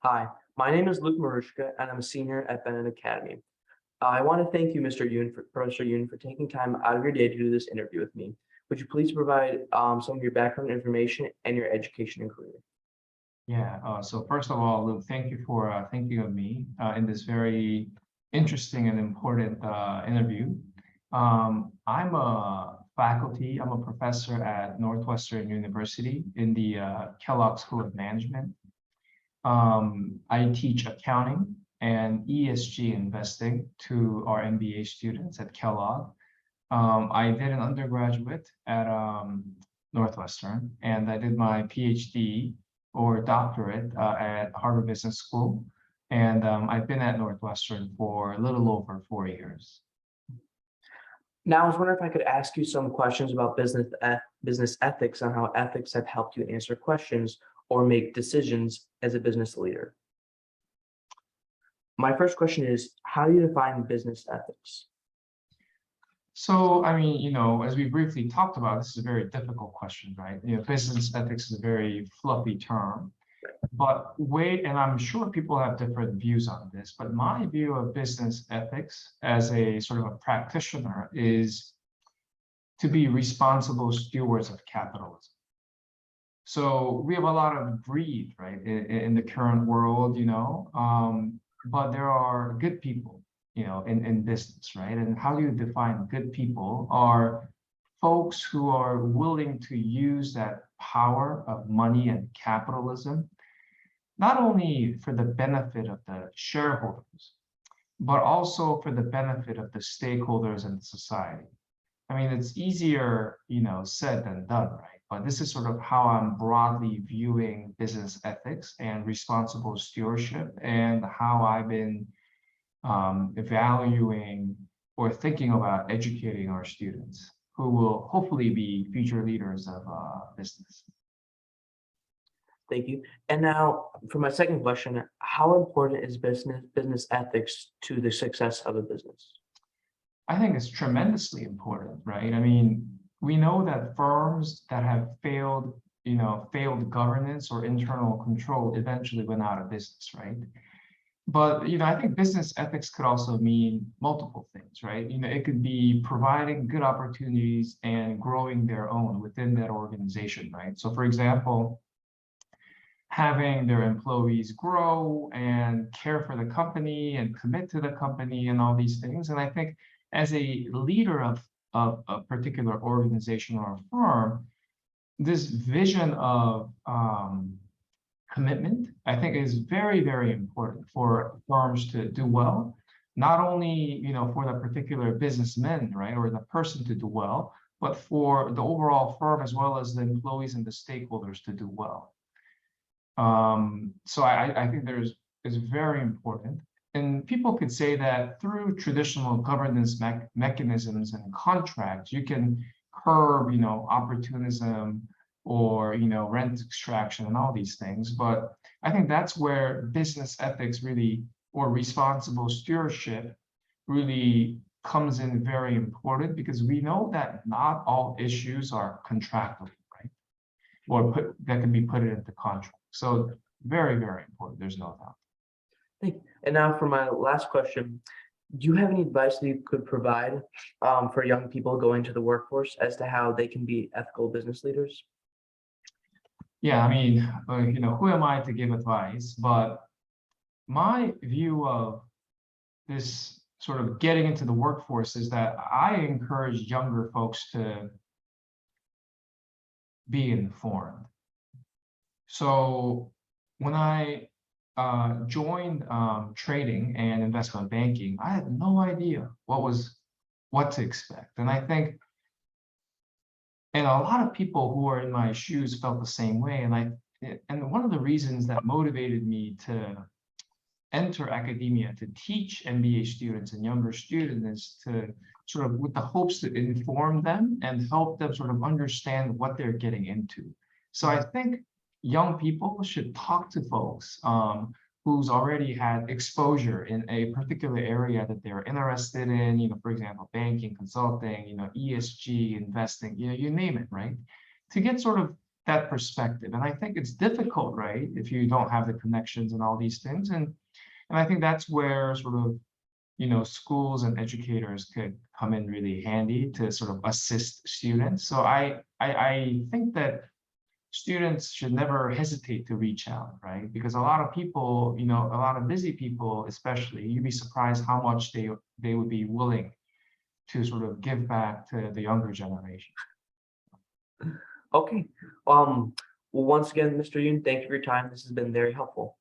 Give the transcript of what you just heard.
Hi, my name is Luke Marushka, and I'm a senior at Bennett Academy. I want to thank you, Professor Yoon, for taking time out of your day to do this interview with me. Would you please provide some of your background information and your education and career? Yeah, so first of all, Luke, thank you for thinking of me in this very interesting and important interview. I'm a professor at Northwestern University in the Kellogg School of Management. I teach accounting and ESG investing to our MBA students at Kellogg. I did an undergraduate at Northwestern, and I did my PhD or doctorate at Harvard Business School. And I've been at Northwestern for a little over 4 years. Now, I was wondering if I could ask you some questions about business ethics and how ethics have helped you answer questions or make decisions as a business leader. My first question is, how do you define business ethics? So, I mean, as we briefly talked about, this is a very difficult question, right? Business ethics is a very fluffy term, and I'm sure people have different views on this, but my view of business ethics as a sort of a practitioner is to be responsible stewards of capitalism. So we have a lot of greed, right, in the current world, but there are good people in business, right? And how do you define good people? Are folks who are willing to use that power of money and capitalism, not only for the benefit of the shareholders, but also for the benefit of the stakeholders and society. I mean, it's easier, said than done, right? But this is sort of how I'm broadly viewing business ethics and responsible stewardship, and how I've been evaluating or thinking about educating our students who will hopefully be future leaders of business. Thank you. And now for my second question, how important is business ethics to the success of a business? I think it's tremendously important, right? I mean, we know that firms that have failed governance or internal control eventually went out of business, right? But I think business ethics could also mean multiple things, right? It could be providing good opportunities and growing their own within that organization, right? So for example, having their employees grow and care for the company and commit to the company and all these things. And I think as a leader of a particular organization or a firm, this vision of commitment, I think, is very, very important for firms to do well. Not only, for the particular businessman, right, or the person to do well, but for the overall firm as well as the employees and the stakeholders to do well. So I think is very important. And people could say that through traditional governance mechanisms and contracts, you can curb, opportunism or rent extraction and all these things. But I think that's where business ethics really, or responsible stewardship, really comes in very important, because we know that not all issues are contractual, right? Or that can be put into contract. So very, very important. There's no doubt. Thank you. And now for my last question, do you have any advice that you could provide for young people going to the workforce as to how they can be ethical business leaders? Yeah, I mean, who am I to give advice? But my view of this sort of getting into the workforce is that I encourage younger folks to be informed. So when I joined trading and investment banking, I had no idea what to expect. And I think, and a lot of people who are in my shoes felt the same way. And one of the reasons that motivated me to enter academia, to teach MBA students and younger students, is to sort of, with the hopes to inform them and help them sort of understand what they're getting into. So I think young people should talk to folks who's already had exposure in a particular area that they're interested in, for example, banking, consulting, ESG, investing, you name it, right? To get sort of that perspective. And I think it's difficult, right? If you don't have the connections and all these things. And I think that's where sort of, schools and educators could come in really handy to sort of assist students. So I think that students should never hesitate to reach out, right? Because a lot of people, a lot of busy people, especially, you'd be surprised how much they would be willing to sort of give back to the younger generation. Okay, well, once again, Mr. Yoon, thank you for your time. This has been very helpful.